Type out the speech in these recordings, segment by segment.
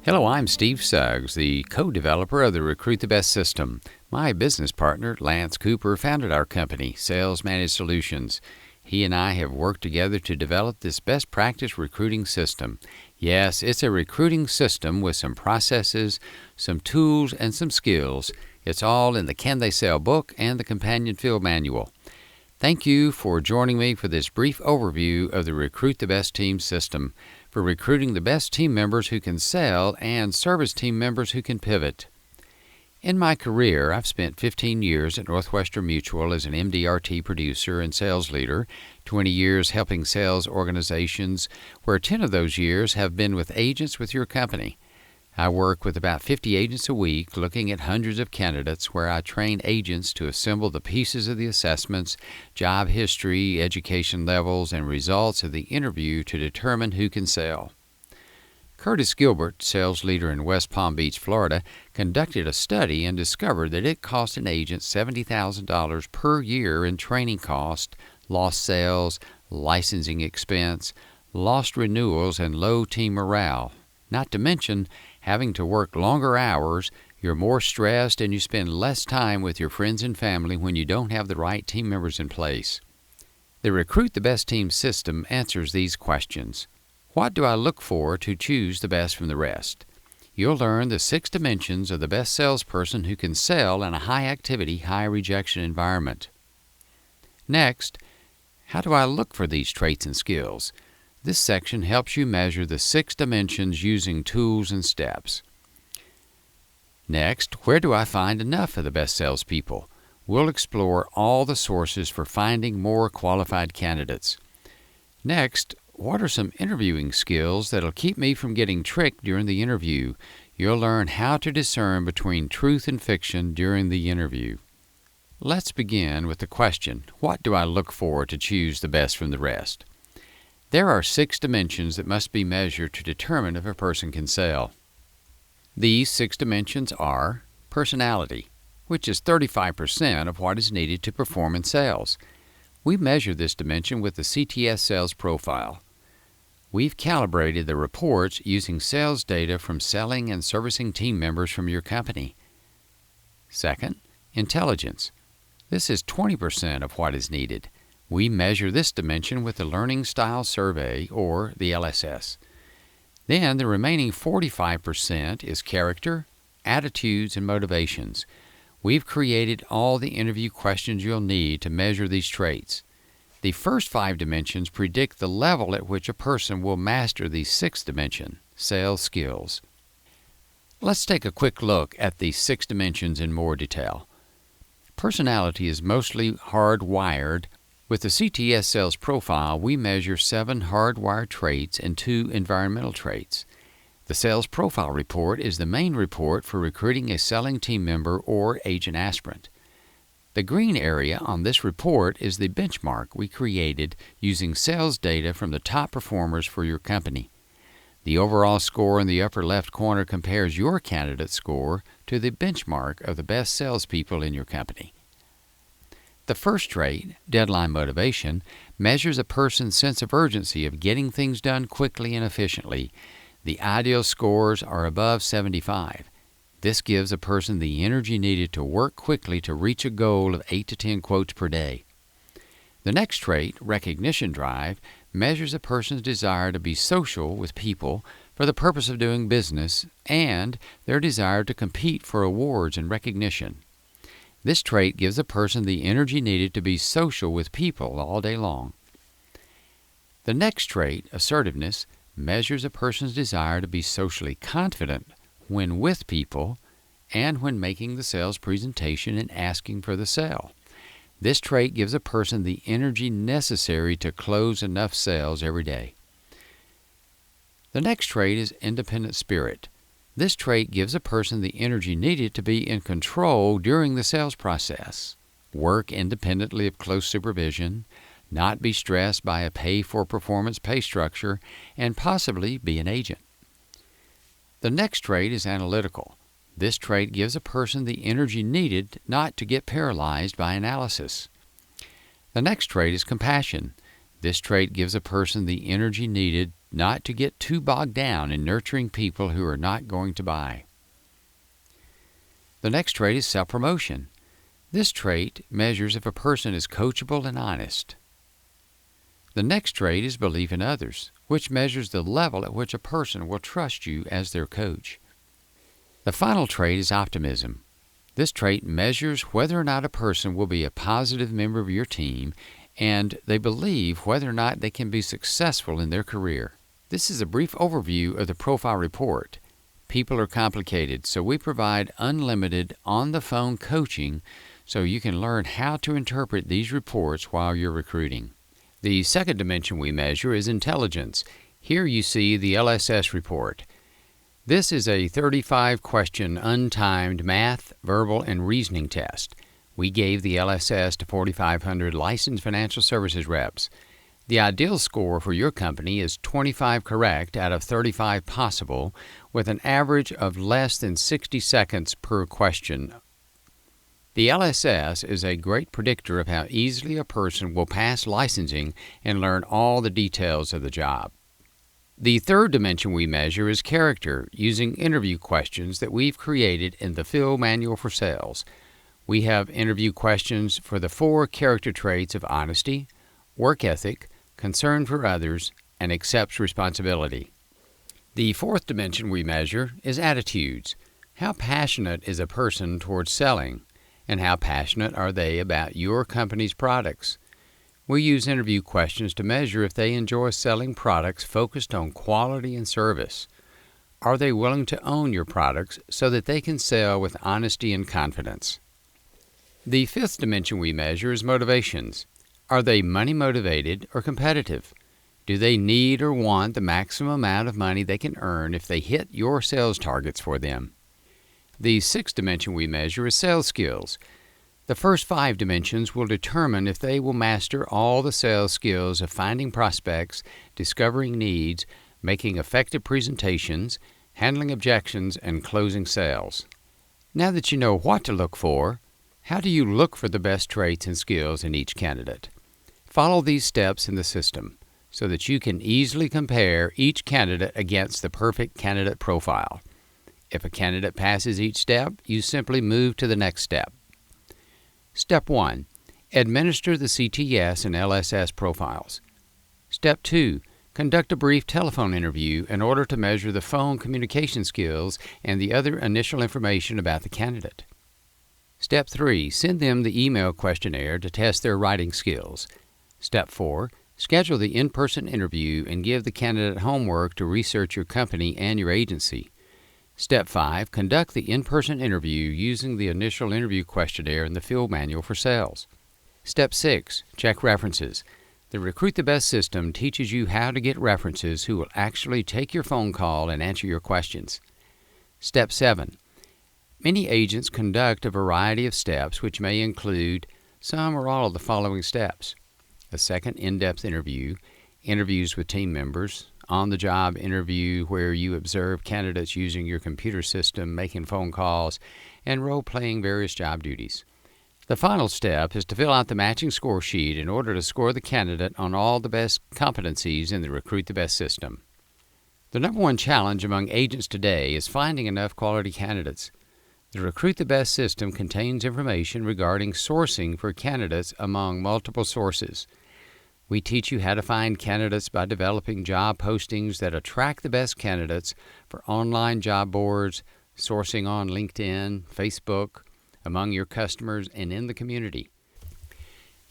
Hello, I'm Steve Suggs, the co-developer of the Recruit the Best system. My business partner, Lance Cooper, founded our company, Sales Managed Solutions. He and I have worked together to develop this best practice recruiting system. Yes, it's a recruiting system with some processes, some tools, and some skills. It's all in the Can They Sell book and the companion field manual. Thank you for joining me for this brief overview of the Recruit the Best team system for recruiting the best team members who can sell and service team members who can pivot. In my career, I've spent 15 years at Northwestern Mutual as an MDRT producer and sales leader, 20 years helping sales organizations, where 10 of those years have been with agents with your company. I work with about 50 agents a week, looking at hundreds of candidates where I train agents to assemble the pieces of the assessments, job history, education levels, and results of the interview to determine who can sell. Curtis Gilbert, sales leader in West Palm Beach, Florida, conducted a study and discovered that it cost an agent $70,000 per year in training cost, lost sales, licensing expense, lost renewals, and low team morale. Not to mention having to work longer hours, you're more stressed, and you spend less time with your friends and family when you don't have the right team members in place. The Recruit the Best team system answers these questions. What do I look for to choose the best from the rest? You'll learn the 6 dimensions of the best salesperson who can sell in a high-activity, high-rejection environment. Next, how do I look for these traits and skills? This section helps you measure the 6 dimensions using tools and steps. Next, where do I find enough of the best salespeople? We'll explore all the sources for finding more qualified candidates. Next, what are some interviewing skills that'll keep me from getting tricked during the interview? You'll learn how to discern between truth and fiction during the interview. Let's begin with the question, what do I look for to choose the best from the rest? There are 6 dimensions that must be measured to determine if a person can sell. These 6 dimensions are personality, which is 35% of what is needed to perform in sales. We measure this dimension with the CTS Sales Profile. We've calibrated the reports using sales data from selling and servicing team members from your company. Second, intelligence. This is 20% of what is needed. We measure this dimension with the Learning Style Survey, or the LSS. Then the remaining 45% is character, attitudes, and motivations. We've created all the interview questions you'll need to measure these traits. The first 5 dimensions predict the level at which a person will master the 6th dimension, sales skills. Let's take a quick look at the 6 dimensions in more detail. Personality is mostly hardwired. With the CTS Sales Profile, we measure 7 hardwired traits and 2 environmental traits. The Sales Profile report is the main report for recruiting a selling team member or agent aspirant. The green area on this report is the benchmark we created using sales data from the top performers for your company. The overall score in the upper left corner compares your candidate score to the benchmark of the best salespeople in your company. The first trait, deadline motivation, measures a person's sense of urgency of getting things done quickly and efficiently. The ideal scores are above 75. This gives a person the energy needed to work quickly to reach a goal of 8 to 10 quotes per day. The next trait, recognition drive, measures a person's desire to be social with people for the purpose of doing business and their desire to compete for awards and recognition. This trait gives a person the energy needed to be social with people all day long. The next trait, assertiveness, measures a person's desire to be socially confident when with people and when making the sales presentation and asking for the sale. This trait gives a person the energy necessary to close enough sales every day. The next trait is independent spirit. This trait gives a person the energy needed to be in control during the sales process, work independently of close supervision, not be stressed by a pay-for-performance pay structure, and possibly be an agent. The next trait is analytical. This trait gives a person the energy needed not to get paralyzed by analysis. The next trait is compassion. This trait gives a person the energy needed not to get too bogged down in nurturing people who are not going to buy. The next trait is self-promotion. This trait measures if a person is coachable and honest. The next trait is belief in others, which measures the level at which a person will trust you as their coach. The final trait is optimism. This trait measures whether or not a person will be a positive member of your team, and they believe whether or not they can be successful in their career. This is a brief overview of the profile report. People are complicated, so we provide unlimited on-the-phone coaching so you can learn how to interpret these reports while you're recruiting. The second dimension we measure is intelligence. Here you see the LSS report. This is a 35-question untimed math, verbal, and reasoning test. We gave the LSS to 4,500 licensed financial services reps. The ideal score for your company is 25 correct out of 35 possible, with an average of less than 60 seconds per question. The LSS is a great predictor of how easily a person will pass licensing and learn all the details of the job. The third dimension we measure is character, using interview questions that we've created in the Field Manual for Sales. We have interview questions for the 4 character traits of honesty, work ethic, concern for others, and accepts responsibility. The fourth dimension we measure is attitudes. How passionate is a person towards selling, and how passionate are they about your company's products? We use interview questions to measure if they enjoy selling products focused on quality and service. Are they willing to own your products so that they can sell with honesty and confidence? The fifth dimension we measure is motivations. Are they money motivated or competitive? Do they need or want the maximum amount of money they can earn if they hit your sales targets for them? The sixth dimension we measure is sales skills. The first 5 dimensions will determine if they will master all the sales skills of finding prospects, discovering needs, making effective presentations, handling objections, and closing sales. Now that you know what to look for, how do you look for the best traits and skills in each candidate? Follow these steps in the system so that you can easily compare each candidate against the perfect candidate profile. If a candidate passes each step, you simply move to the next step. Step 1. Administer the CTS and LSS profiles. Step 2. Conduct a brief telephone interview in order to measure the phone communication skills and the other initial information about the candidate. Step 3. Send them the email questionnaire to test their writing skills. Step 4. Schedule the in-person interview and give the candidate homework to research your company and your agency. Step 5. Conduct the in-person interview using the initial interview questionnaire in the Field Manual for Sales. Step 6. Check references. The Recruit the Best system teaches you how to get references who will actually take your phone call and answer your questions. Step 7. Many agents conduct a variety of steps which may include some or all of the following steps: a second in-depth interview, interviews with team members, on-the-job interview where you observe candidates using your computer system, making phone calls, and role-playing various job duties. The final step is to fill out the matching score sheet in order to score the candidate on all the best competencies in the Recruit the Best system. The number one challenge among agents today is finding enough quality candidates. The Recruit the Best system contains information regarding sourcing for candidates among multiple sources. We teach you how to find candidates by developing job postings that attract the best candidates for online job boards, sourcing on LinkedIn, Facebook, among your customers, and in the community.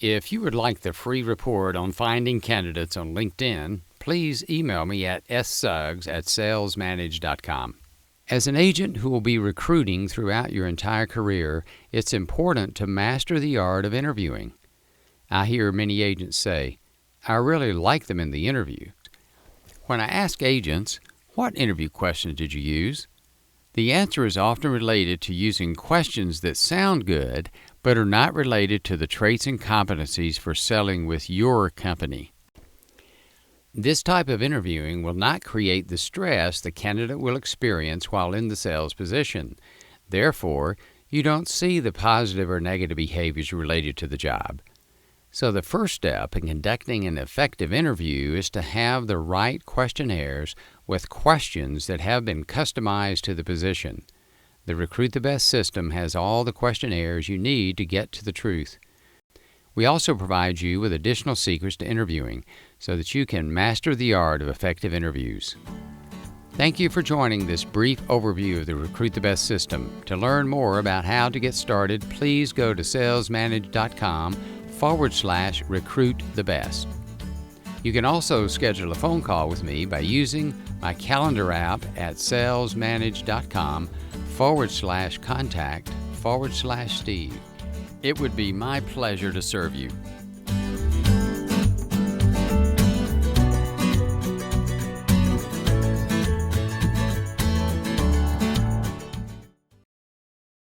If you would like the free report on finding candidates on LinkedIn, please email me at suggs@salesmanage.com. As an agent who will be recruiting throughout your entire career, it's important to master the art of interviewing. I hear many agents say, "I really like them in the interview." When I ask agents, "What interview questions did you use?" the answer is often related to using questions that sound good but are not related to the traits and competencies for selling with your company. This type of interviewing will not create the stress the candidate will experience while in the sales position. Therefore, you don't see the positive or negative behaviors related to the job. So the first step in conducting an effective interview is to have the right questionnaires with questions that have been customized to the position. The Recruit the Best system has all the questionnaires you need to get to the truth. We also provide you with additional secrets to interviewing so that you can master the art of effective interviews. Thank you for joining this brief overview of the Recruit the Best system. To learn more about how to get started, please go to salesmanage.com/recruit the best. You can also schedule a phone call with me by using my calendar app at salesmanage.com/contact/Steve. It would be my pleasure to serve you.